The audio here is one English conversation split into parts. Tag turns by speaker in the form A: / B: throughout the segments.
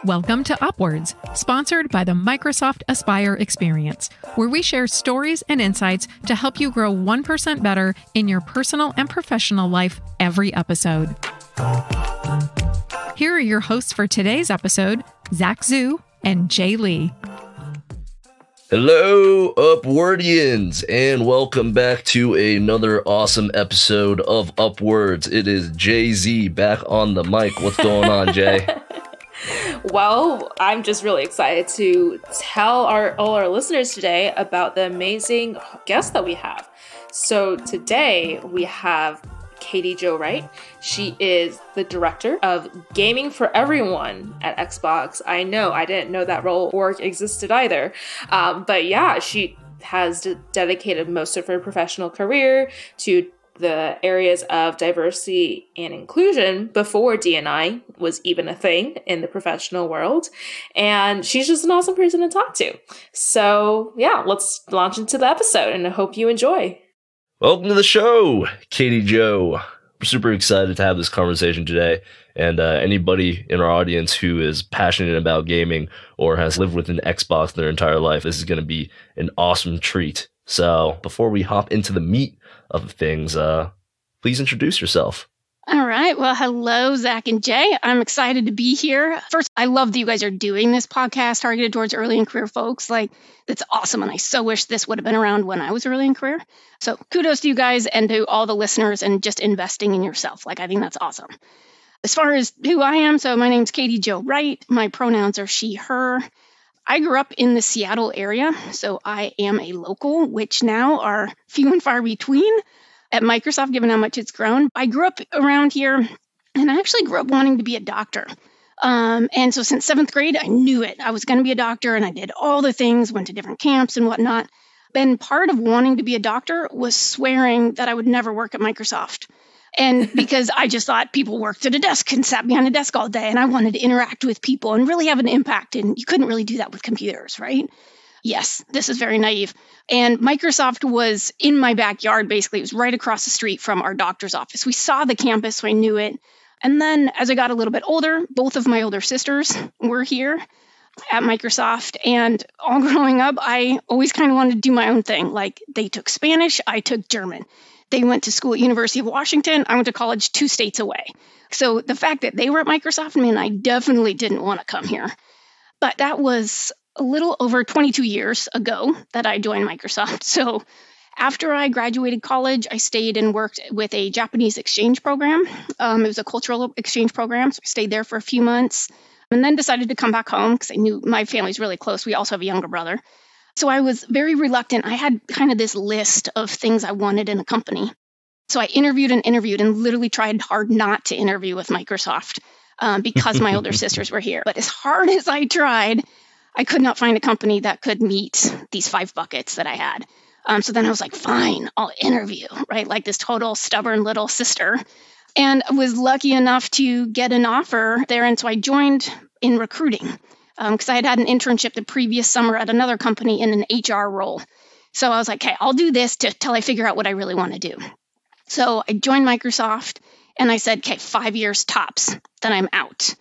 A: Welcome to Upwards, sponsored by the Microsoft Aspire Experience, where we share stories and insights to help you grow 1% better in your personal and professional life every episode. Here are your hosts for today's episode, Zach Zhu and Jay Lee.
B: Hello, Upwardians, and welcome back to another awesome episode of Upwards. It is Jay-Z back on the mic. What's going on, Jay?
C: Well, I'm just really excited to tell all our listeners today about the amazing guests that we have. So today we have Jo Wright. She is the director of Gaming for Everyone at Xbox. I know, I didn't know that role or existed either. But yeah, she has dedicated most of her professional career to the areas of diversity and inclusion before D&I was even a thing in the professional world. And she's just an awesome person to talk to. So yeah, let's launch into the episode and I hope you enjoy.
B: Welcome to the show, Jo. We're super excited to have this conversation today. And anybody in our audience who is passionate about gaming or has lived with an Xbox their entire life, this is going to be an awesome treat. So before we hop into the meat of things, please introduce yourself.
D: All right. Well, hello, Zach and Jay. I'm excited to be here. First, I love that you guys are doing this podcast targeted towards early in career folks. That's awesome. And I so wish this would have been around when I was early in career. So kudos to you guys and to all the listeners and just investing in yourself. I think that's awesome. As far as who I am, so my name's Jo Wright. My pronouns are she, her. I grew up in the Seattle area, so I am a local, which now are few and far between at Microsoft, given how much it's grown. I grew up around here, and I actually grew up wanting to be a doctor. And so since 7th grade, I knew it. I was going to be a doctor, and I did all the things, went to different camps and whatnot. And part of wanting to be a doctor was swearing that I would never work at Microsoft. And because I just thought people worked at a desk and sat behind a desk all day, and I wanted to interact with people and really have an impact. And you couldn't really do that with computers, right? Yes, this is very naive. And Microsoft was in my backyard, basically. It was right across the street from our doctor's office. We saw the campus, so I knew it. And then as I got a little bit older, both of my older sisters were here at Microsoft. And all growing up, I always kind of wanted to do my own thing. They took Spanish, I took German. They went to school at University of Washington. I went to college 2 states away. So the fact that they were at Microsoft meant I definitely didn't want to come here. But that was a little over 22 years ago that I joined Microsoft. So after I graduated college, I stayed and worked with a Japanese exchange program. It was a cultural exchange program. So I stayed there for a few months and then decided to come back home because I knew my family's really close. We also have a younger brother. So I was very reluctant. I had kind of this list of things I wanted in a company. So I interviewed and literally tried hard not to interview with Microsoft because my older sisters were here. But as hard as I tried, I could not find a company that could meet these 5 buckets that I had. So then I was like, fine, I'll interview, right? Like this total stubborn little sister. And I was lucky enough to get an offer there. And so I joined in recruiting. Because I had an internship the previous summer at another company in an HR role. So I was like, okay, I'll do this till I figure out what I really want to do. So I joined Microsoft and I said, okay, 5 years tops, then I'm out.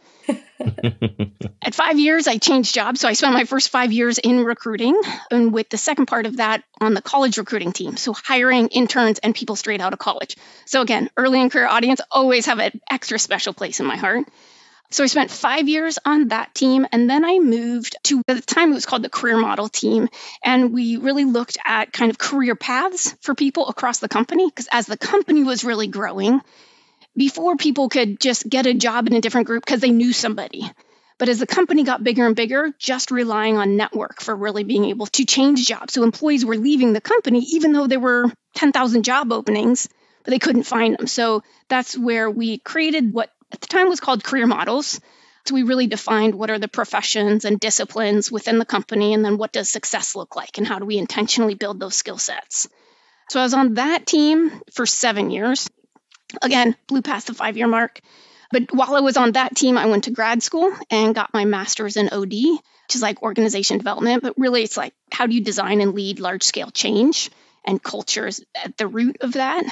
D: At 5 years, I changed jobs. So I spent my first 5 years in recruiting and with the second part of that on the college recruiting team. So hiring interns and people straight out of college. So again, early in career audience always have an extra special place in my heart. So I spent 5 years on that team, and then I moved to, at the time it was called the career model team, and we really looked at kind of career paths for people across the company, because as the company was really growing, before people could just get a job in a different group because they knew somebody. But as the company got bigger and bigger, just relying on network for really being able to change jobs. So employees were leaving the company, even though there were 10,000 job openings, but they couldn't find them. So that's where we created what at the time was called career models. So we really defined what are the professions and disciplines within the company, and then what does success look like, and how do we intentionally build those skill sets. So I was on that team for 7 years. Again, blew past the 5-year mark. But while I was on that team, I went to grad school and got my master's in OD, which is like organization development. But really, it's like, how do you design and lead large-scale change? And culture is at the root of that.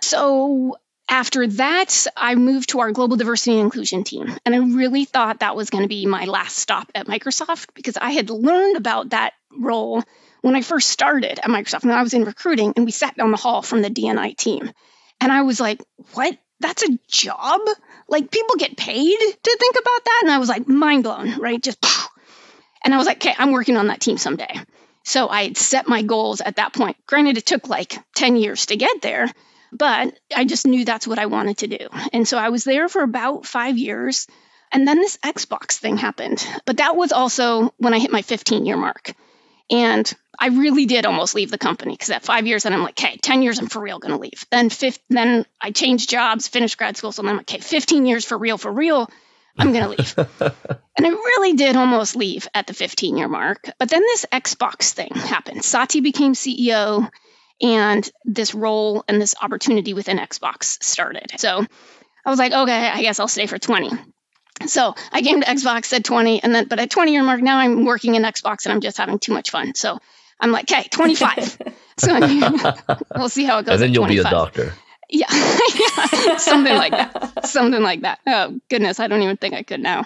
D: So After that, I moved to our global diversity and inclusion team. And I really thought that was going to be my last stop at Microsoft because I had learned about that role when I first started at Microsoft. And I was in recruiting and we sat down the hall from the D&I team. And I was like, what? That's a job? Like people get paid to think about that? And I was like, mind blown, right? Just, and I was like, okay, I'm working on that team someday. So I had set my goals at that point. Granted, it took like 10 years to get there, but I just knew that's what I wanted to do. And so I was there for about 5 years. And then this Xbox thing happened. But that was also when I hit my 15-year mark. And I really did almost leave the company because at 5 years, and I'm like, okay, 10 years, I'm for real going to leave. Then I changed jobs, finished grad school. So then I'm like, okay, 15 years for real, I'm going to leave. And I really did almost leave at the 15-year mark. But then this Xbox thing happened. Satya became CEO and this role and this opportunity within Xbox started. So I was like, okay, I guess I'll stay for 20. So I came to Xbox, said 20, but at 20-year mark, now I'm working in Xbox and I'm just having too much fun. So I'm like, okay, 25. So we'll see how it goes.
B: And then you'll be a doctor.
D: Yeah. Yeah, something like that. Oh goodness, I don't even think I could now.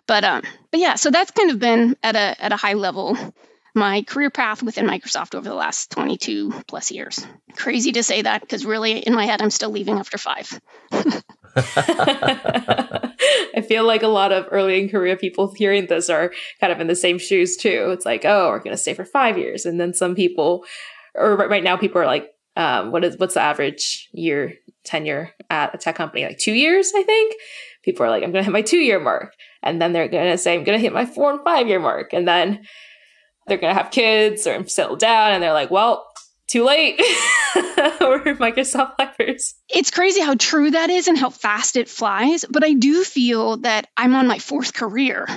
D: But yeah, so that's kind of been at a high level my career path within Microsoft over the last 22 plus years. Crazy to say that because really in my head I'm still leaving after 5.
C: I feel like a lot of early in career people hearing this are kind of in the same shoes too. It's like, oh, we're going to stay for 5 years. And then some people, or right now people are like, what's the average year tenure at a tech company? Like 2 years, I think. People are like, I'm going to hit my 2-year mark. And then they're going to say, I'm going to hit my 4 and 5 year mark. And then they're going to have kids or settle down. And they're like, well, too late. We're Microsoft lifers.
D: It's crazy how true that is and how fast it flies. But I do feel that I'm on my 4th career,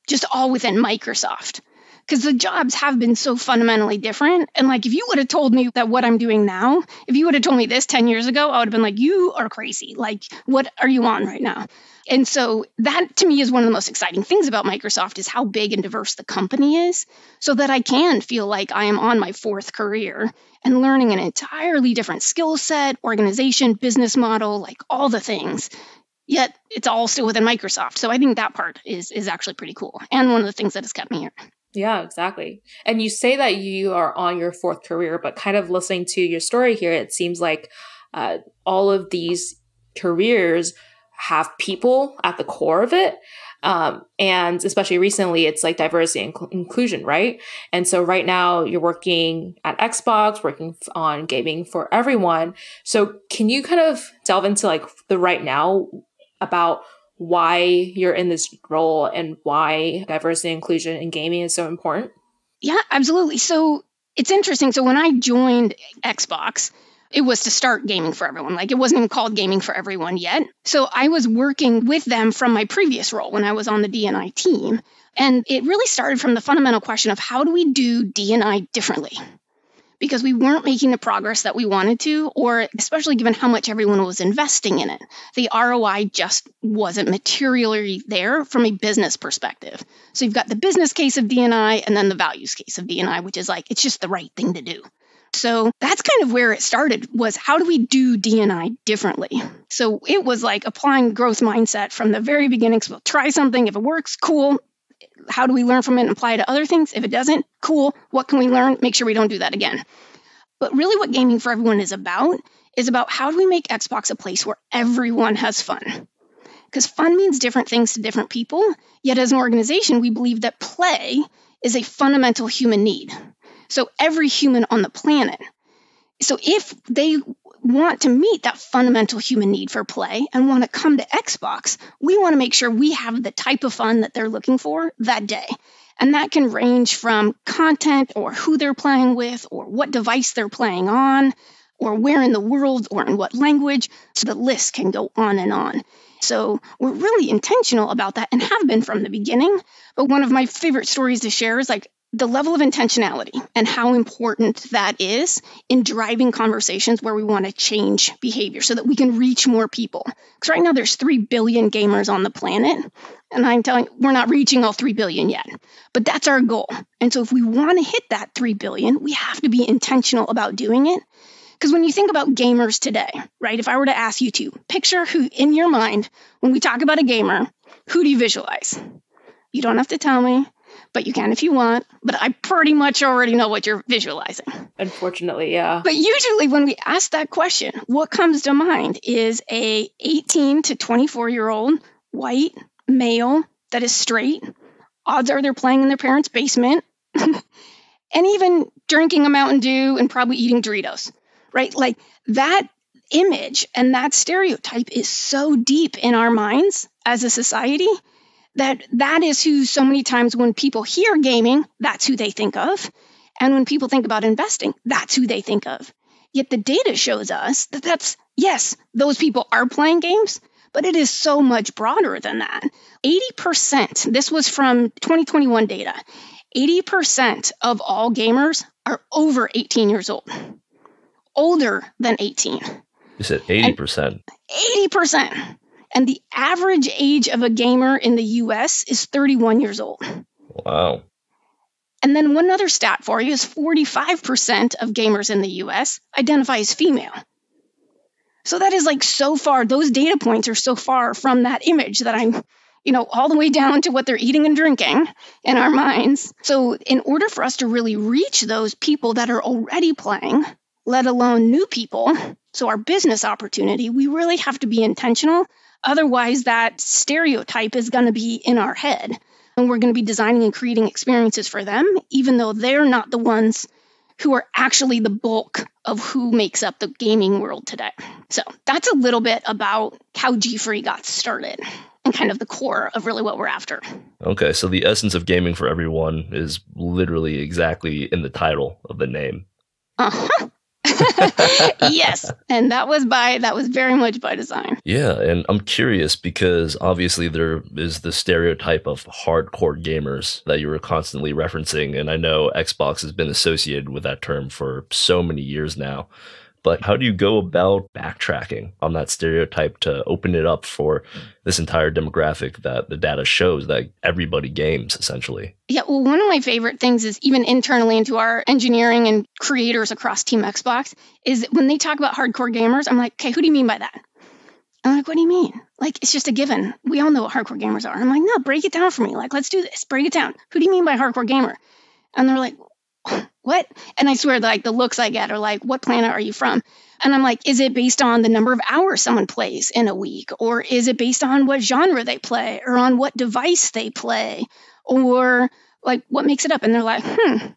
D: just all within Microsoft. Because the jobs have been so fundamentally different. And like, if you would have told me that what I'm doing now, if you would have told me this 10 years ago, I would have been like, you are crazy. Like, what are you on right now? And so that to me is one of the most exciting things about Microsoft is how big and diverse the company is so that I can feel like I am on my 4th career and learning an entirely different skill set, organization, business model, like all the things. Yet it's all still within Microsoft. So I think that part is actually pretty cool. And one of the things that has kept me here.
C: Yeah, exactly. And you say that you are on your 4th career, but kind of listening to your story here, it seems like all of these careers have people at the core of it. And especially recently, it's like diversity and inclusion, right? And so right now you're working at Xbox, working on gaming for everyone. So can you kind of delve into like the right now about why you're in this role and why diversity and inclusion in gaming is so important?
D: Yeah, absolutely. So it's interesting. So when I joined Xbox, it was to start gaming for everyone. Like it wasn't even called gaming for everyone yet. So I was working with them from my previous role when I was on the D&I team. And it really started from the fundamental question of how do we do D&I differently? Because we weren't making the progress that we wanted to, or especially given how much everyone was investing in it. The ROI just wasn't materially there from a business perspective. So you've got the business case of D&I and then the values case of D&I, which is like, it's just the right thing to do. So that's kind of where it started was how do we do D&I differently? So it was like applying growth mindset from the very beginning. So we'll try something. If it works, cool. How do we learn from it and apply it to other things? If it doesn't, cool. What can we learn? Make sure we don't do that again. But really what Gaming for Everyone is about how do we make Xbox a place where everyone has fun? Because fun means different things to different people. Yet as an organization, we believe that play is a fundamental human need. So every human on the planet. So if they want to meet that fundamental human need for play and want to come to Xbox, we want to make sure we have the type of fun that they're looking for that day. And that can range from content or who they're playing with or what device they're playing on or where in the world or in what language. So the list can go on and on. So we're really intentional about that and have been from the beginning. But one of my favorite stories to share is like the level of intentionality and how important that is in driving conversations where we want to change behavior so that we can reach more people. Because right now there's 3 billion gamers on the planet. And I'm telling you, we're not reaching all 3 billion yet. But that's our goal. And so if we want to hit that 3 billion, we have to be intentional about doing it. Because when you think about gamers today, right, if I were to ask you to picture who in your mind, when we talk about a gamer, who do you visualize? You don't have to tell me, but you can if you want. But I pretty much already know what you're visualizing.
C: Unfortunately, yeah.
D: But usually when we ask that question, what comes to mind is a 18 to 24-year-old white male that is straight. Odds are they're playing in their parents' basement and even drinking a Mountain Dew and probably eating Doritos, right? Like that image and that stereotype is so deep in our minds as a society that is who so many times when people hear gaming, that's who they think of. And when people think about investing, that's who they think of. Yet the data shows us that yes, those people are playing games, but it is so much broader than that. 80%, this was from 2021 data, 80% of all gamers are over 18 years old, older than 18.
B: You said 80%.
D: 80%. And the average age of a gamer in the US is 31 years old.
B: Wow.
D: And then one other stat for you is 45% of gamers in the US identify as female. So that is like so far, those data points are so far from that image that I'm, all the way down to what they're eating and drinking in our minds. So in order for us to really reach those people that are already playing, let alone new people, so our business opportunity, we really have to be intentional. Otherwise, that stereotype is going to be in our head. And we're going to be designing and creating experiences for them, even though they're not the ones who are actually the bulk of who makes up the gaming world today. So that's a little bit about how G3 got started and kind of the core of really what we're after.
B: Okay, so the essence of gaming for everyone is literally exactly in the title of the name.
D: Uh-huh. Yes, and that was very much by design.
B: Yeah, and I'm curious because obviously there is the stereotype of hardcore gamers that you were constantly referencing, and I know Xbox has been associated with that term for so many years now. But how do you go about backtracking on that stereotype to open it up for this entire demographic that the data shows that everybody games, essentially?
D: Yeah, well, one of my favorite things is even internally into our engineering and creators across Team Xbox is when they talk about hardcore gamers, I'm like, okay, who do you mean by that? I'm like, what do you mean? Like, it's just a given. We all know what hardcore gamers are. I'm like, no, break it down for me. Like, let's do this. Break it down. Who do you mean by hardcore gamer? And they're like, what? And I swear, like, the looks I get are like, what planet are you from? And I'm like, is it based on the number of hours someone plays in a week? Or is it based on what genre they play? Or on what device they play? Or like, what makes it up? And they're like,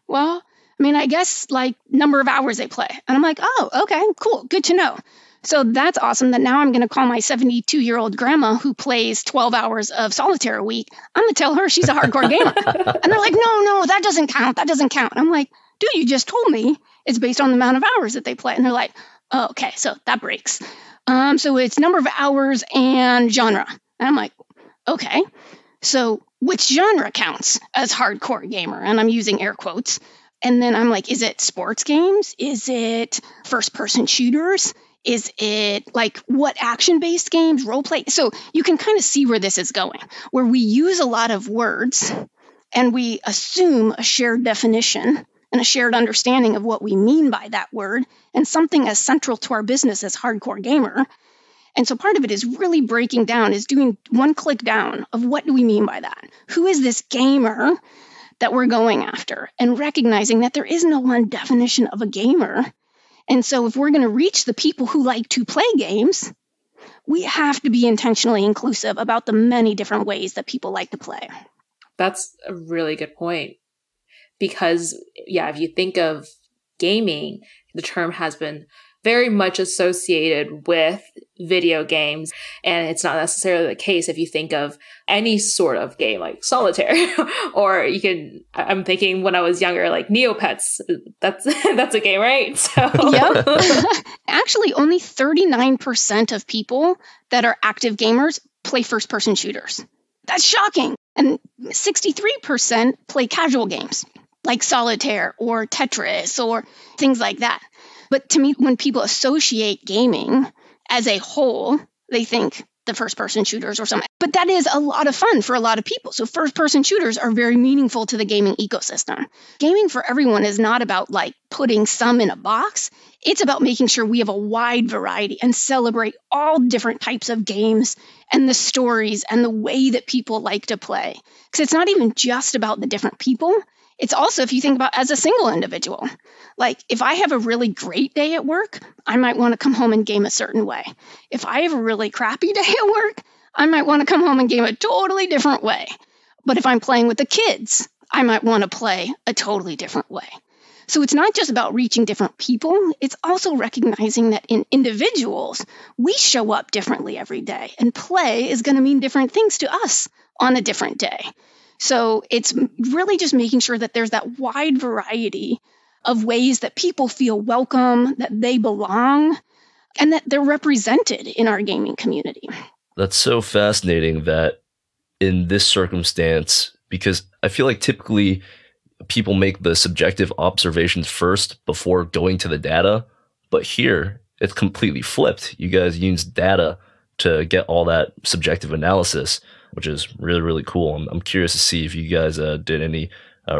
D: well, I mean, I guess like number of hours they play. And I'm like, oh, okay, cool. Good to know. So that's awesome that now I'm going to call my 72-year-old grandma who plays 12 hours of solitaire a week. I'm going to tell her she's a hardcore gamer. And they're like, no, that doesn't count. That doesn't count. And I'm like, dude, you just told me it's based on the amount of hours that they play. And they're like, oh, okay, so that breaks. So it's number of hours and genre. And I'm like, okay, so which genre counts as hardcore gamer? And I'm using air quotes. And then I'm like, is it sports games? Is it first-person shooters? Is it like what action-based games, role play? So you can kind of see where this is going, where we use a lot of words and we assume a shared definition and a shared understanding of what we mean by that word and something as central to our business as hardcore gamer. And so part of it is really breaking down, is doing one click down of what do we mean by that? Who is this gamer that we're going after? And recognizing that there is no one definition of a gamer. And so if we're going to reach the people who like to play games, we have to be intentionally inclusive about the many different ways that people like to play.
C: That's a really good point. Because, yeah, if you think of gaming, the term has been very much associated with video games. And it's not necessarily the case if you think of any sort of game like solitaire. Or you can, I'm thinking when I was younger, like Neopets. That's a game, right? So.
D: Yep. Actually, only 39% of people that are active gamers play first-person shooters. That's shocking. And 63% play casual games like solitaire or Tetris or things like that. But to me, when people associate gaming as a whole, they think the first-person shooters or something. But that is a lot of fun for a lot of people. So first-person shooters are very meaningful to the gaming ecosystem. Gaming for everyone is not about like putting some in a box. It's about making sure we have a wide variety and celebrate all different types of games and the stories and the way that people like to play. Because it's not even just about the different people. It's also, if you think about as a single individual, like if I have a really great day at work, I might want to come home and game a certain way. If I have a really crappy day at work, I might want to come home and game a totally different way. But if I'm playing with the kids, I might want to play a totally different way. So it's not just about reaching different people. It's also recognizing that in individuals, we show up differently every day, and play is going to mean different things to us on a different day. So it's really just making sure that there's that wide variety of ways that people feel welcome, that they belong, and that they're represented in our gaming community.
B: That's so fascinating that in this circumstance, because I feel like typically people make the subjective observations first before going to the data, but here it's completely flipped. You guys use data to get all that subjective analysis, which is really, really cool. I'm curious to see if you guys did any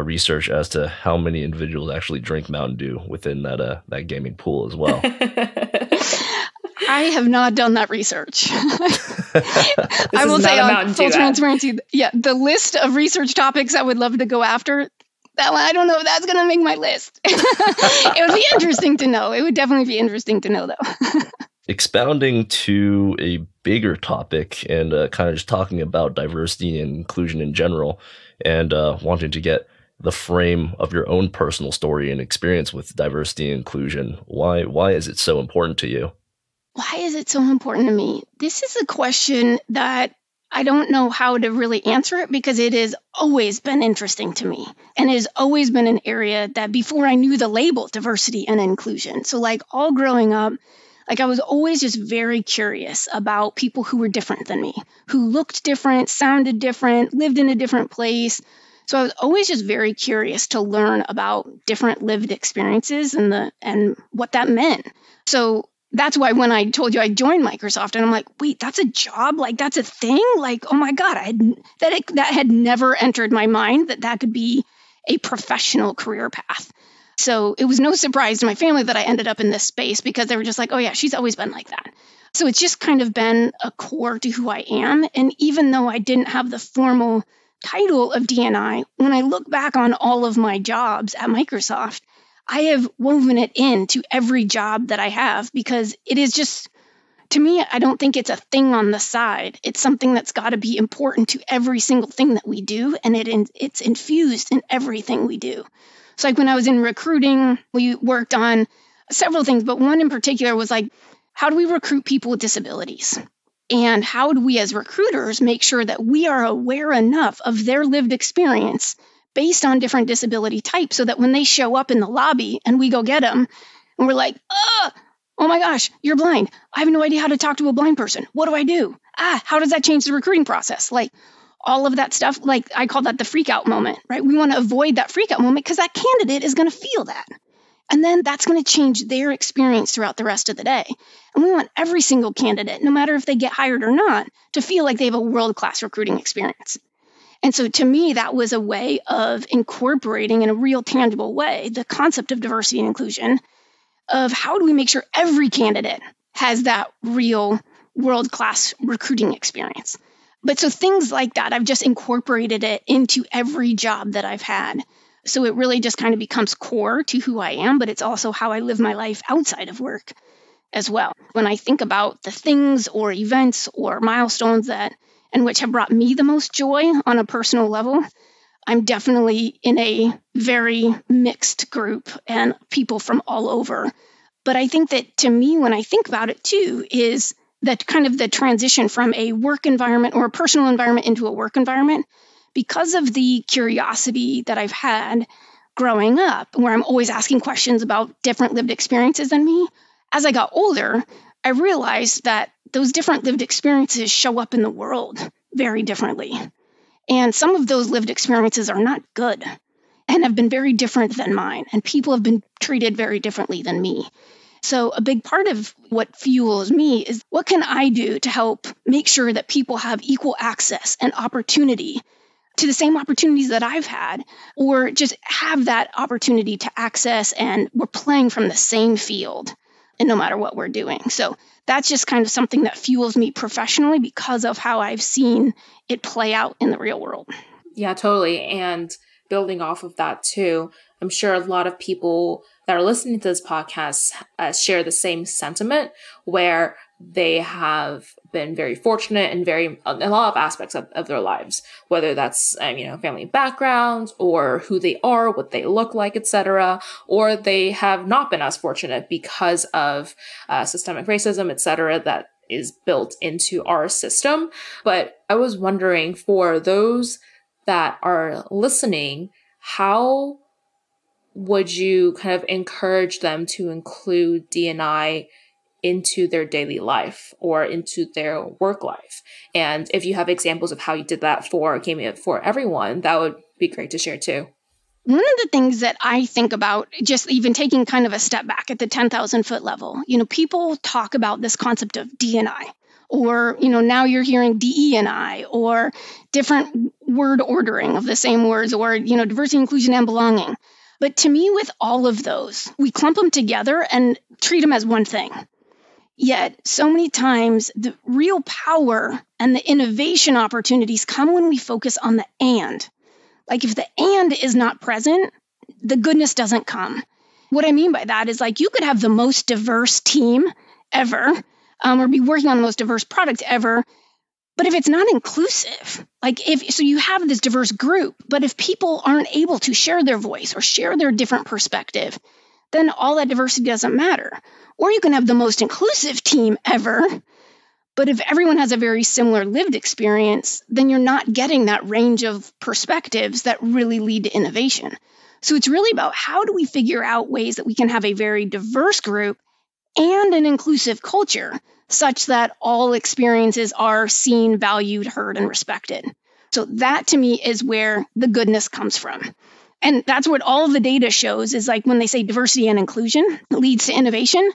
B: research as to how many individuals actually drink Mountain Dew within that gaming pool as well.
D: I have not done that research. I will say on full transparency, the list of research topics I would love to go after, that one, I don't know if that's going to make my list. It would be interesting to know. It would definitely be interesting to know, though.
B: Expounding to a bigger topic and kind of just talking about diversity and inclusion in general, and wanting to get the frame of your own personal story and experience with diversity and inclusion. Why is it so important to you?
D: Why is it so important to me? This is a question that I don't know how to really answer it, because it has always been interesting to me. And it has always been an area that before I knew the label diversity and inclusion. So like all growing up, like I was always just very curious about people who were different than me, who looked different, sounded different, lived in a different place. So I was always just very curious to learn about different lived experiences and what that meant. So that's why when I told you I joined Microsoft, and I'm like, wait, that's a job? Like, that's a thing? Like, oh my God, that had never entered my mind that could be a professional career path. So it was no surprise to my family that I ended up in this space, because they were just like, oh yeah, she's always been like that. So it's just kind of been a core to who I am. And even though I didn't have the formal title of D&I, when I look back on all of my jobs at Microsoft, I have woven it into every job that I have, because it is just, to me, I don't think it's a thing on the side. It's something that's got to be important to every single thing that we do, and it's infused in everything we do. So like when I was in recruiting, we worked on several things, but one in particular was like, how do we recruit people with disabilities? And how do we as recruiters make sure that we are aware enough of their lived experience based on different disability types, so that when they show up in the lobby and we go get them, and we're like, oh my gosh, you're blind. I have no idea how to talk to a blind person. What do I do? How does that change the recruiting process? Like all of that stuff, like I call that the freak out moment, right? We want to avoid that freak out moment, because that candidate is going to feel that. And then that's going to change their experience throughout the rest of the day. And we want every single candidate, no matter if they get hired or not, to feel like they have a world-class recruiting experience. And so to me, that was a way of incorporating in a real tangible way the concept of diversity and inclusion, of how do we make sure every candidate has that real world-class recruiting experience. But so things like that, I've just incorporated it into every job that I've had. So it really just kind of becomes core to who I am, but it's also how I live my life outside of work as well. When I think about the things or events or milestones and which have brought me the most joy on a personal level, I'm definitely in a very mixed group and people from all over. But I think that to me, when I think about it too, is that kind of the transition from a work environment or a personal environment into a work environment, because of the curiosity that I've had growing up, where I'm always asking questions about different lived experiences than me. As I got older, I realized that those different lived experiences show up in the world very differently. And some of those lived experiences are not good and have been very different than mine. And people have been treated very differently than me. So a big part of what fuels me is what can I do to help make sure that people have equal access and opportunity to the same opportunities that I've had, or just have that opportunity to access, and we're playing from the same field, and no matter what we're doing. So that's just kind of something that fuels me professionally because of how I've seen it play out in the real world.
C: Yeah, totally. And building off of that too, I'm sure a lot of people that are listening to this podcast share the same sentiment, where they have been very fortunate in a lot of aspects of their lives, whether that's family backgrounds or who they are, what they look like, etc., or they have not been as fortunate because of systemic racism, etc., that is built into our system. But I was wondering, for those that are listening, how would you kind of encourage them to include D&I into their daily life or into their work life? And if you have examples of how you did that for Gaming for Everyone, that would be great to share too.
D: One of the things that I think about, just even taking kind of a step back at the 10,000 foot level, people talk about this concept of D&I, or, now you're hearing DE&I, or different word ordering of the same words, or, diversity, inclusion, and belonging. But to me, with all of those, we clump them together and treat them as one thing. Yet so many times the real power and the innovation opportunities come when we focus on the and. Like if the and is not present, the goodness doesn't come. What I mean by that is, like, you could have the most diverse team ever, or be working on the most diverse product ever, but if it's not inclusive, so you have this diverse group, but if people aren't able to share their voice or share their different perspective, then all that diversity doesn't matter. Or you can have the most inclusive team ever, but if everyone has a very similar lived experience, then you're not getting that range of perspectives that really lead to innovation. So it's really about, how do we figure out ways that we can have a very diverse group and an inclusive culture, such that all experiences are seen, valued, heard, and respected. So that, to me, is where the goodness comes from. And that's what all of the data shows, is like when they say diversity and inclusion leads to innovation,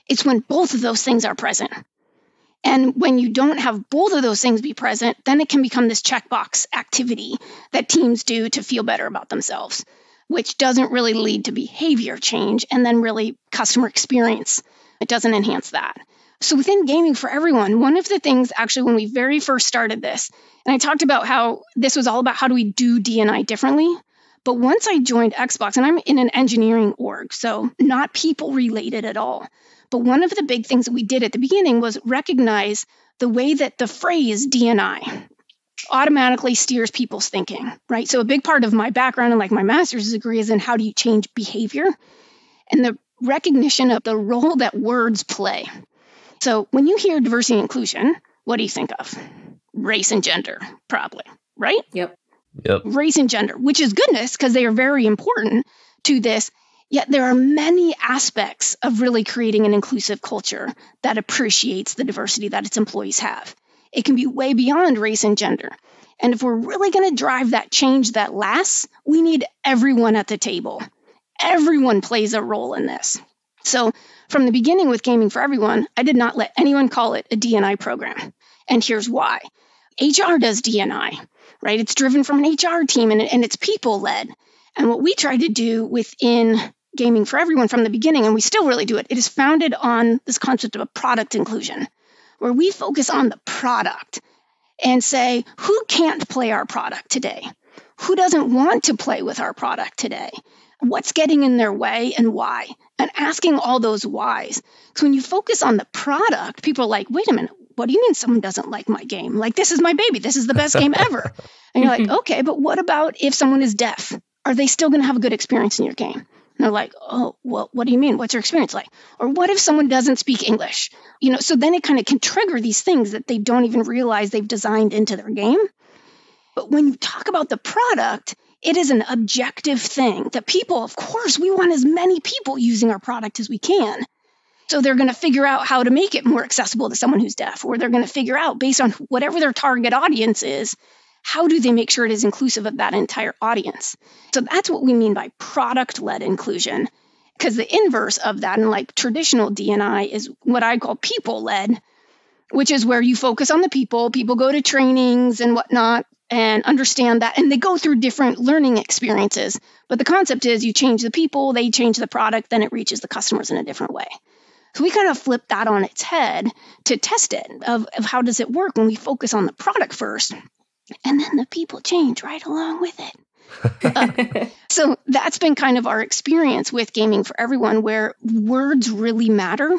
D: it's when both of those things are present. And when you don't have both of those things be present, then it can become this checkbox activity that teams do to feel better about themselves, which doesn't really lead to behavior change and then really customer experience. It doesn't enhance that. So within Gaming for Everyone, one of the things, actually, when we very first started this, and I talked about how this was all about how do we do D&I differently. But once I joined Xbox, and I'm in an engineering org, so not people related at all. But one of the big things that we did at the beginning was recognize the way that the phrase D&I automatically steers people's thinking, right? So a big part of my background and my master's degree is in how do you change behavior, and the recognition of the role that words play. So when you hear diversity and inclusion, what do you think of? Race and gender, probably, right?
C: Yep.
D: Race and gender, which is goodness, because they are very important to this. Yet there are many aspects of really creating an inclusive culture that appreciates the diversity that its employees have. It can be way beyond race and gender. And if we're really going to drive that change that lasts, we need everyone at the table. Everyone plays a role in this. So from the beginning with Gaming for Everyone, I did not let anyone call it a D&I program. And here's why. HR does D&I, right? It's driven from an HR team, and it's people-led. And what we try to do within Gaming for Everyone from the beginning, and we still really do it, it is founded on this concept of a product inclusion, where we focus on the product and say, who can't play our product today? Who doesn't want to play with our product today? What's getting in their way and why? And asking all those whys. Because when you focus on the product, people are like, wait a minute, what do you mean someone doesn't like my game? Like, this is my baby. This is the best game ever. And you're like, okay, but what about if someone is deaf? Are they still going to have a good experience in your game? And they're like, oh, well, what do you mean? What's your experience like? Or what if someone doesn't speak English? So then it kind of can trigger these things that they don't even realize they've designed into their game. But when you talk about the product, it is an objective thing that people, of course, we want as many people using our product as we can. So they're going to figure out how to make it more accessible to someone who's deaf, or they're going to figure out, based on whatever their target audience is, how do they make sure it is inclusive of that entire audience? So that's what we mean by product-led inclusion. Because the inverse of that in like traditional D&I is what I call people-led, which is where you focus on the people. People go to trainings and whatnot and understand that, and they go through different learning experiences. But the concept is you change the people, they change the product, then it reaches the customers in a different way. So we kind of flip that on its head to test it of how does it work when we focus on the product first, and then the people change right along with it. So that's been kind of our experience with Gaming for Everyone, where words really matter.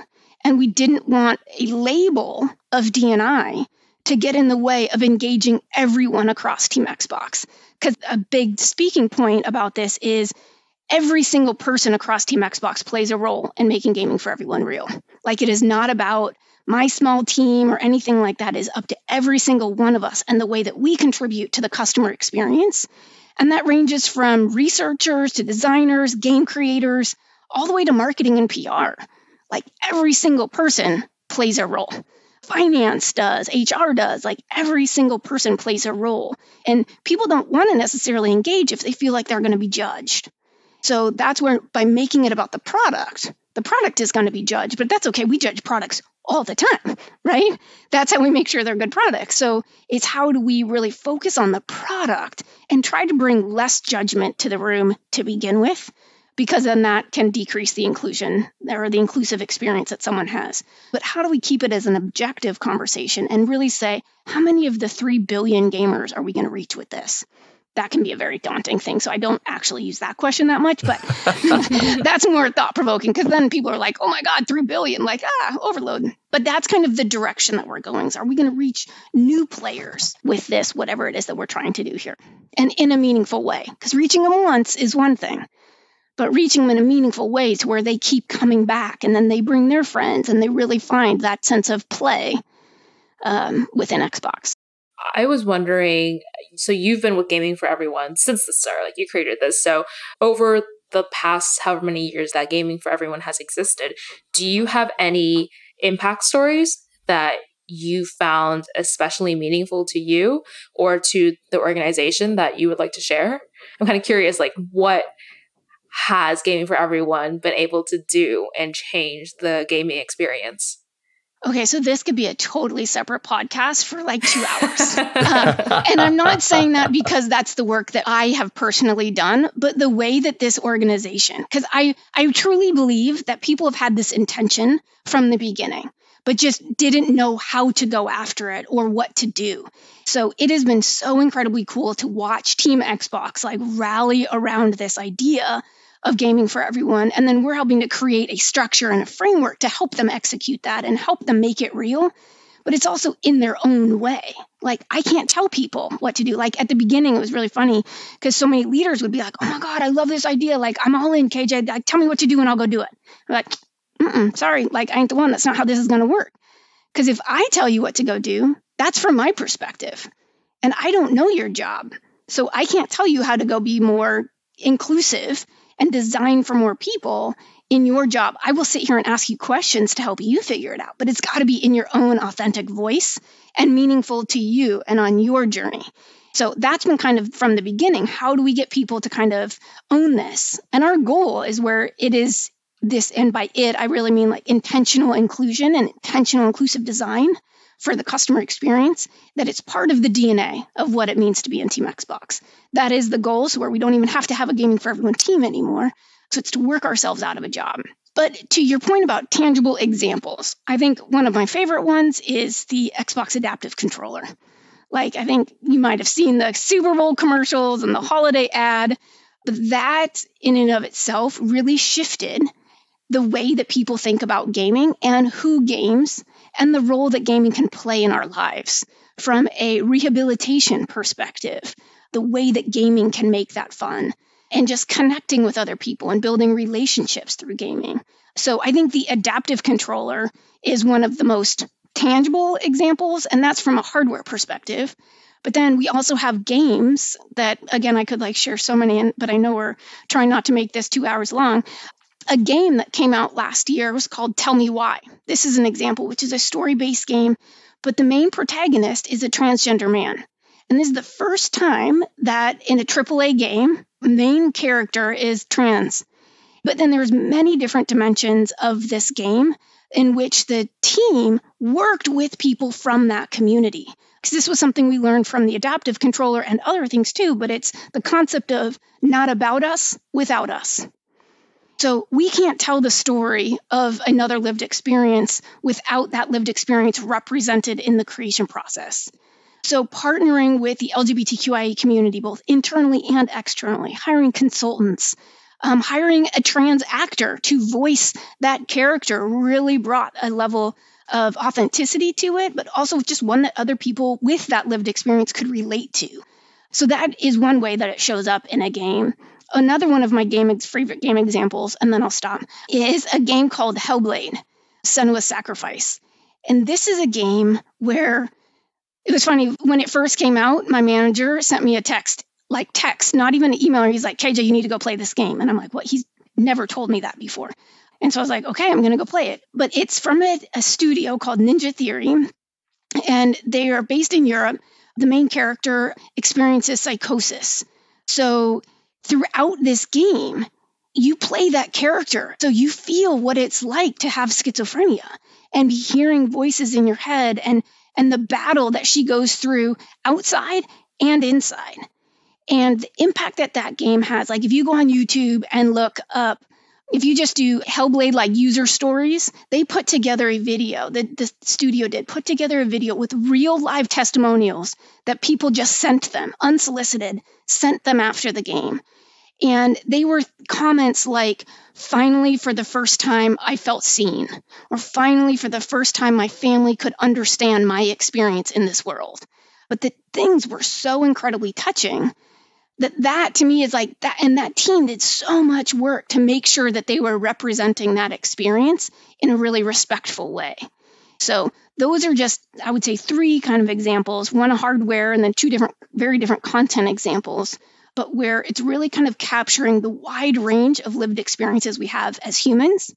D: And we didn't want a label of D&I to get in the way of engaging everyone across Team Xbox. Because a big speaking point about this is every single person across Team Xbox plays a role in making Gaming for Everyone real. Like, it is not about my small team or anything like that. It is up to every single one of us and the way that we contribute to the customer experience. And that ranges from researchers to designers, game creators, all the way to marketing and PR. Like, every single person plays a role. Finance does, HR does, like every single person plays a role. And people don't want to necessarily engage if they feel like they're going to be judged. So that's where, by making it about the product is going to be judged, but that's okay. We judge products all the time, right? That's how we make sure they're good products. So it's how do we really focus on the product and try to bring less judgment to the room to begin with, because then that can decrease the inclusion or the inclusive experience that someone has. But how do we keep it as an objective conversation and really say, how many of the 3 billion gamers are we going to reach with this? That can be a very daunting thing. So I don't actually use that question that much, but that's more thought-provoking, because then people are like, oh my God, 3 billion, like, overload. But that's kind of the direction that we're going. So are we going to reach new players with this, whatever it is that we're trying to do here, and in a meaningful way? Because reaching them once is one thing, but reaching them in a meaningful way to where they keep coming back and then they bring their friends and they really find that sense of play within Xbox.
C: I was wondering, so you've been with Gaming for Everyone since the start, like you created this. So over the past however many years that Gaming for Everyone has existed, do you have any impact stories that you found especially meaningful to you or to the organization that you would like to share? I'm kind of curious, like, what has Gaming for Everyone been able to do and change the gaming experience?
D: Okay, so this could be a totally separate podcast for like 2 hours. And I'm not saying that because that's the work that I have personally done, but the way that this organization, because I truly believe that people have had this intention from the beginning, but just didn't know how to go after it or what to do. So it has been so incredibly cool to watch Team Xbox like rally around this idea of Gaming for Everyone. And then we're helping to create a structure and a framework to help them execute that and help them make it real. But it's also in their own way. Like, I can't tell people what to do. Like, at the beginning, it was really funny because so many leaders would be like, oh my God, I love this idea. Like, I'm all in, KJ. Like, tell me what to do and I'll go do it. I'm like, sorry, like, I ain't the one. That's not how this is going to work. Because if I tell you what to go do, that's from my perspective. And I don't know your job. So I can't tell you how to go be more inclusive and design for more people in your job. I will sit here and ask you questions to help you figure it out, but it's got to be in your own authentic voice and meaningful to you and on your journey. So that's been kind of from the beginning. How do we get people to kind of own this? And our goal is where it is this, and by it, I really mean like intentional inclusion and intentional inclusive design for the customer experience, that it's part of the DNA of what it means to be in Team Xbox. That is the goal, so where we don't even have to have a Gaming for Everyone team anymore. So it's to work ourselves out of a job. But to your point about tangible examples, I think one of my favorite ones is the Xbox Adaptive Controller. Like, I think you might have seen the Super Bowl commercials and the holiday ad, but that in and of itself really shifted the way that people think about gaming and who games and the role that gaming can play in our lives from a rehabilitation perspective, the way that gaming can make that fun, and just connecting with other people and building relationships through gaming. So I think the adaptive controller is one of the most tangible examples, and that's from a hardware perspective. But then we also have games that, again, I could like share so many, but I know we're trying not to make this 2 hours long. A game that came out last year was called Tell Me Why. This is an example, which is a story-based game, but the main protagonist is a transgender man. And this is the first time that in a AAA game, the main character is trans. But then there's many different dimensions of this game in which the team worked with people from that community. Because this was something we learned from the adaptive controller and other things too, but it's the concept of not about us, without us. So we can't tell the story of another lived experience without that lived experience represented in the creation process. So partnering with the LGBTQIA community, both internally and externally, hiring consultants, hiring a trans actor to voice that character really brought a level of authenticity to it, but also just one that other people with that lived experience could relate to. So that is one way that it shows up in a game. Another one of my favorite game examples, and then I'll stop, is a game called Hellblade, Senua's Sacrifice. And this is a game where it was funny. When it first came out, my manager sent me a text, not even an email. He's like, KJ, you need to go play this game. And I'm like, what? He's never told me that before. And so I was like, okay, I'm going to go play it. But it's from a studio called Ninja Theory, and they are based in Europe. The main character experiences psychosis. So throughout this game, you play that character. So you feel what it's like to have schizophrenia and be hearing voices in your head and the battle that she goes through outside and inside. And the impact that game has, like if you go on YouTube and look up, if you just do Hellblade like user stories, they put together a video, the studio did put together a video with real live testimonials that people just sent them, unsolicited, sent them after the game. And they were comments like, finally, for the first time, I felt seen. Or finally, for the first time, my family could understand my experience in this world. But the things were so incredibly touching that to me is like that. And that team did so much work to make sure that they were representing that experience in a really respectful way. So those are just, I would say, 3 kind of examples, one hardware and then 2 very different content examples, but where it's really kind of capturing the wide range of lived experiences we have as humans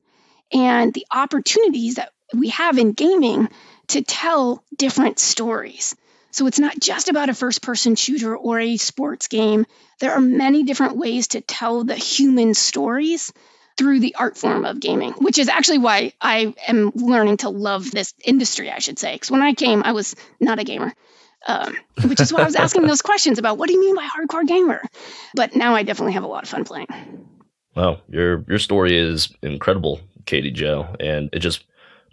D: and the opportunities that we have in gaming to tell different stories. So it's not just about a first-person shooter or a sports game. There are many different ways to tell the human stories through the art form of gaming, which is actually why I am learning to love this industry, I should say. Because when I came, I was not a gamer. Which is why I was asking those questions about what do you mean by hardcore gamer? But now I definitely have a lot of fun playing.
B: Wow, your story is incredible, Katie Jo, and it just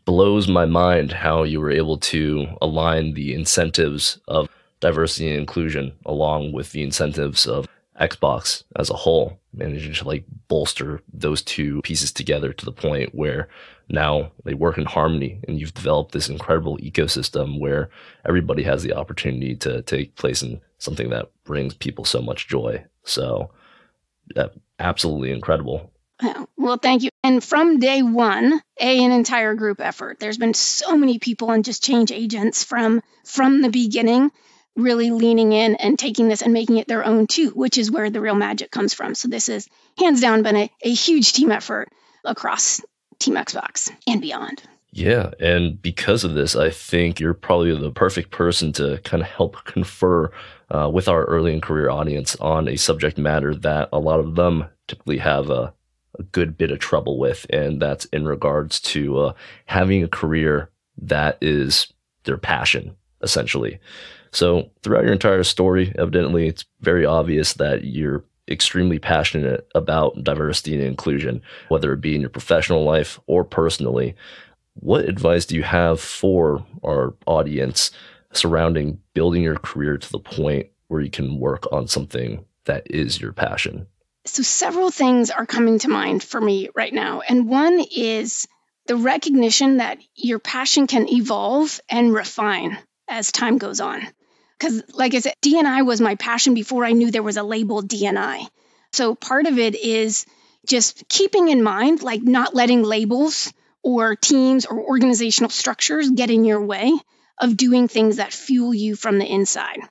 B: blows my mind how you were able to align the incentives of diversity and inclusion along with the incentives of Xbox as a whole, managing to like bolster those 2 pieces together to the point where now they work in harmony, and you've developed this incredible ecosystem where everybody has the opportunity to take place in something that brings people so much joy. So absolutely incredible.
D: Well, thank you. And from day one, an entire group effort. There's been so many people and just change agents from the beginning, really leaning in and taking this and making it their own too, which is where the real magic comes from. So this is hands down been a huge team effort across Team Xbox and beyond.
B: Yeah, and because of this, I think you're probably the perfect person to kind of help confer with our early in career audience on a subject matter that a lot of them typically have a good bit of trouble with, and that's in regards to having a career that is their passion, essentially. So throughout your entire story, evidently, it's very obvious that you're extremely passionate about diversity and inclusion, whether it be in your professional life or personally. What advice do you have for our audience surrounding building your career to the point where you can work on something that is your passion?
D: So several things are coming to mind for me right now. And one is the recognition that your passion can evolve and refine as time goes on. Because like I said, D&I was my passion before I knew there was a label D&I. So part of it is just keeping in mind, like not letting labels or teams or organizational structures get in your way of doing things that fuel you from the inside.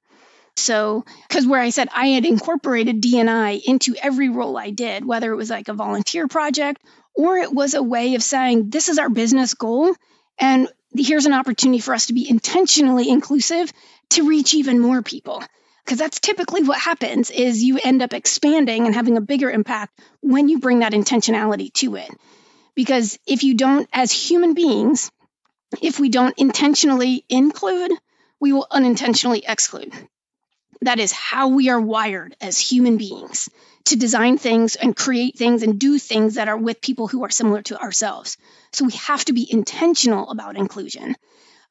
D: So, because where I said I had incorporated D&I into every role I did, whether it was like a volunteer project or it was a way of saying, this is our business goal, and here's an opportunity for us to be intentionally inclusive to reach even more people. Because that's typically what happens is you end up expanding and having a bigger impact when you bring that intentionality to it. Because if you don't, as human beings, if we don't intentionally include, we will unintentionally exclude. That is how we are wired as human beings, to design things and create things and do things that are with people who are similar to ourselves. So we have to be intentional about inclusion.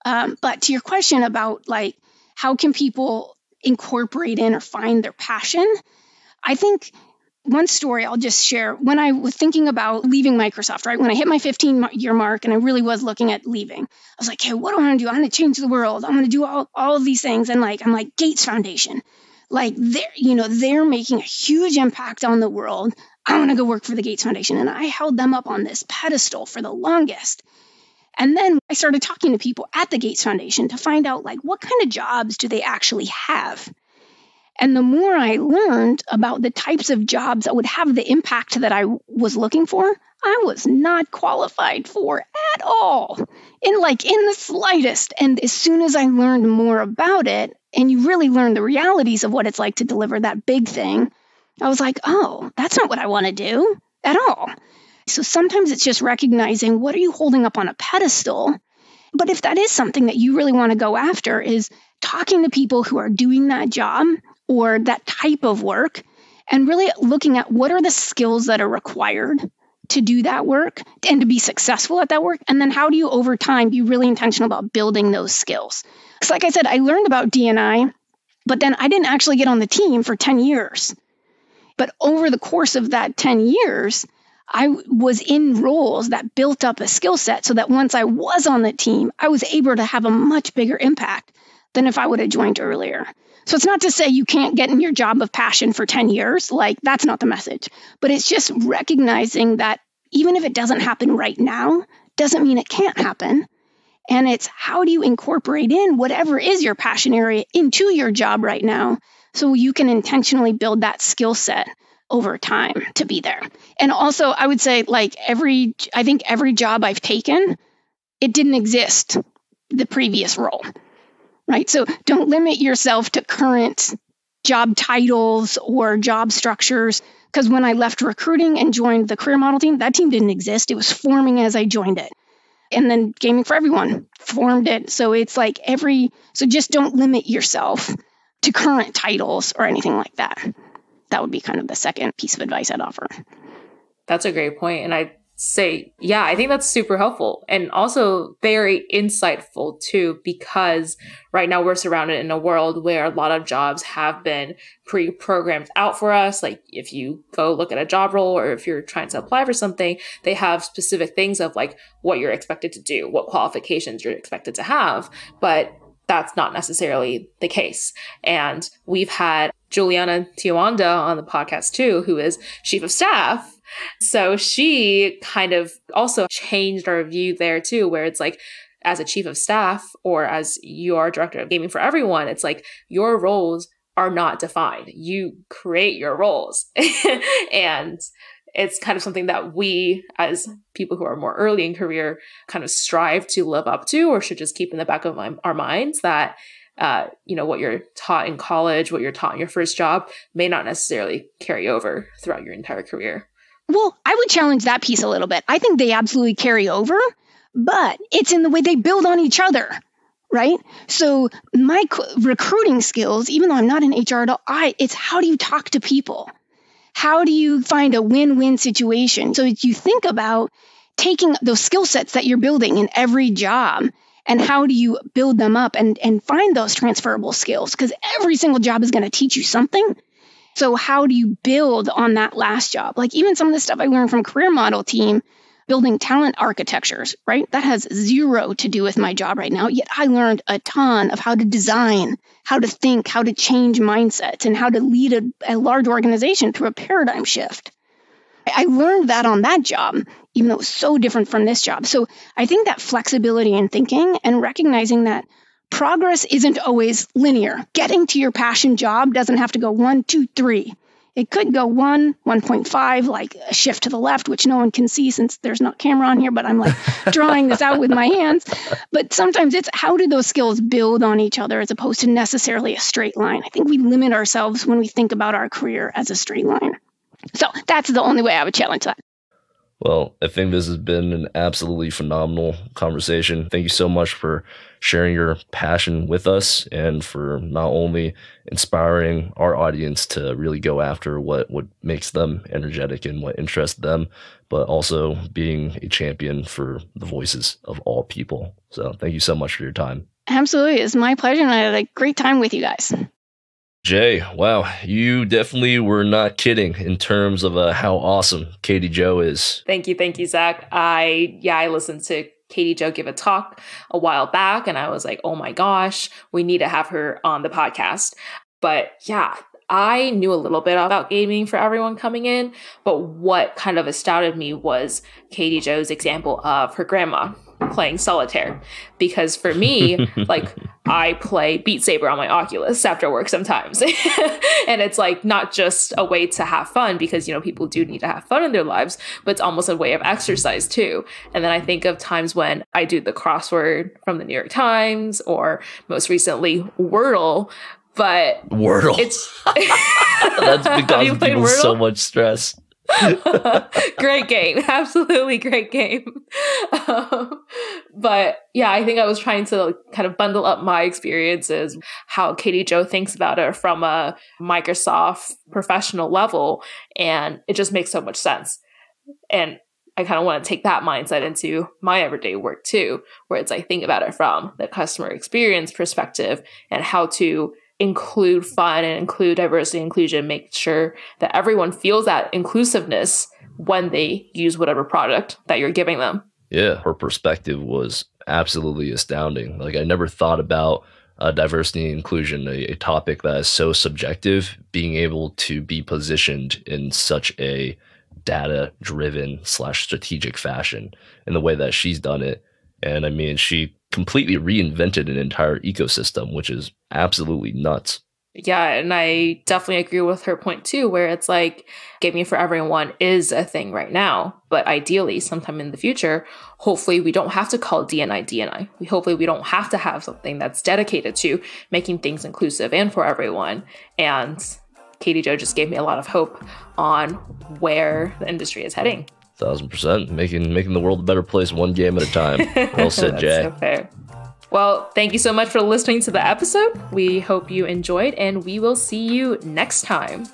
D: But to your question about like, how can people incorporate in or find their passion? I think one story I'll just share. When I was thinking about leaving Microsoft, right? When I hit my 15-year mark and I really was looking at leaving, I was like, hey, what do I want to do? I'm going to change the world. I'm going to do all of these things. And I'm like Gates Foundation. Like they're making a huge impact on the world. I want to go work for the Gates Foundation. And I held them up on this pedestal for the longest. And then I started talking to people at the Gates Foundation to find out like, what kind of jobs do they actually have? And the more I learned about the types of jobs that would have the impact that I was looking for, I was not qualified for at all, in the slightest. And as soon as I learned more about it, and you really learn the realities of what it's like to deliver that big thing, I was like, oh, that's not what I want to do at all. So sometimes it's just recognizing, what are you holding up on a pedestal? But if that is something that you really want to go after, is talking to people who are doing that job or that type of work, and really looking at what are the skills that are required to do that work and to be successful at that work. And then how do you, over time, be really intentional about building those skills? Because like I said, I learned about D&I, but then I didn't actually get on the team for 10 years. But over the course of that 10 years, I was in roles that built up a skill set so that once I was on the team, I was able to have a much bigger impact than if I would have joined earlier. So it's not to say you can't get in your job of passion for 10 years. Like, that's not the message. But it's just recognizing that even if it doesn't happen right now, doesn't mean it can't happen. And it's how do you incorporate in whatever is your passion area into your job right now so you can intentionally build that skill set over time to be there. And also, I would say, like, I think every job I've taken, it didn't exist the previous role. Right? So don't limit yourself to current job titles or job structures. Because when I left recruiting and joined the career model team, that team didn't exist. It was forming as I joined it. And then Gaming for Everyone formed it. So it's like so just don't limit yourself to current titles or anything like that. That would be kind of the second piece of advice I'd offer.
C: That's a great point. And I'd say, yeah, I think that's super helpful and also very insightful too, because right now we're surrounded in a world where a lot of jobs have been pre-programmed out for us. Like if you go look at a job role or if you're trying to apply for something, they have specific things of like what you're expected to do, what qualifications you're expected to have, but that's not necessarily the case. And we've had Juliana Tiwanda on the podcast too, who is chief of staff. So she kind of also changed our view there too, where it's like, as a chief of staff or as you are director of Gaming for Everyone, it's like your roles are not defined. You create your roles. And it's kind of something that we, as people who are more early in career, kind of strive to live up to, or should just keep in the back of our minds that, what you're taught in college, what you're taught in your first job may not necessarily carry over throughout your entire career.
D: Well, I would challenge that piece a little bit. I think they absolutely carry over, but it's in the way they build on each other, right? So my recruiting skills, even though I'm not in HR at all, it's how do you talk to people? How do you find a win-win situation? So if you think about taking those skill sets that you're building in every job, and how do you build them up and find those transferable skills? Because every single job is going to teach you something. So how do you build on that last job? Like even some of the stuff I learned from Career Model Team, building talent architectures, right? That has zero to do with my job right now. Yet I learned a ton of how to design, how to think, how to change mindsets, and how to lead a large organization through a paradigm shift. I learned that on that job, even though it was so different from this job. So I think that flexibility in thinking and recognizing that progress isn't always linear. Getting to your passion job doesn't have to go 1, 2, 3. It could go 1.5, like a shift to the left, which no one can see since there's not camera on here, but I'm like drawing this out with my hands. But sometimes it's how do those skills build on each other as opposed to necessarily a straight line. I think we limit ourselves when we think about our career as a straight line. So that's the only way I would challenge that.
B: Well, I think this has been an absolutely phenomenal conversation. Thank you so much for sharing your passion with us and for not only inspiring our audience to really go after what makes them energetic and what interests them, but also being a champion for the voices of all people. So thank you so much for your time.
D: Absolutely. It's my pleasure. And I had a great time with you guys.
B: Jay, wow, you definitely were not kidding in terms of how awesome Katie Jo is.
C: Thank you, Zach. I listened to Katie Jo give a talk a while back, and I was like, oh my gosh, we need to have her on the podcast. But yeah, I knew a little bit about gaming for everyone coming in, but what kind of astounded me was Katie Jo's example of her grandma playing solitaire. Because for me, like, I play Beat Saber on my Oculus after work sometimes. And it's like not just a way to have fun because, you know, people do need to have fun in their lives, but it's almost a way of exercise too. And then I think of times when I do the crossword from the New York Times or most recently Wordle. But
B: Wordle, that's been causing people
C: Wordle?
B: So much stress.
C: Great game. Absolutely great game. But yeah, I think I was trying to kind of bundle up my experiences, how Katie Jo thinks about it from a Microsoft professional level. And it just makes so much sense. And I kind of want to take that mindset into my everyday work too, where it's like, think about it from the customer experience perspective and how to include fun and include diversity and inclusion, make sure that everyone feels that inclusiveness when they use whatever product that you're giving them.
B: Yeah, her perspective was absolutely astounding. Like, I never thought about diversity and inclusion, a topic that is so subjective, being able to be positioned in such a data-driven / strategic fashion in the way that she's done it. And I mean, she completely reinvented an entire ecosystem, which is absolutely nuts.
C: Yeah, and I definitely agree with her point too, where it's like gaming for everyone is a thing right now, but ideally sometime in the future, hopefully we don't have to call DNI. Hopefully we don't have to have something that's dedicated to making things inclusive and for everyone. And Katie Jo just gave me a lot of hope on where the industry is heading.
B: 1000%, making the world a better place one game at a time. Well said, Jay.
C: So fair. Well, thank you so much for listening to the episode. We hope you enjoyed, and we will see you next time.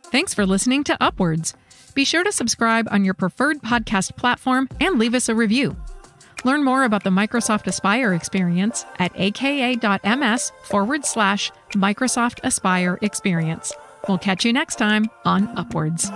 A: Thanks for listening to Upwards. Be sure to subscribe on your preferred podcast platform and leave us a review. Learn more about the Microsoft Aspire experience at aka.ms/Microsoft Aspire experience. We'll catch you next time on Upwards.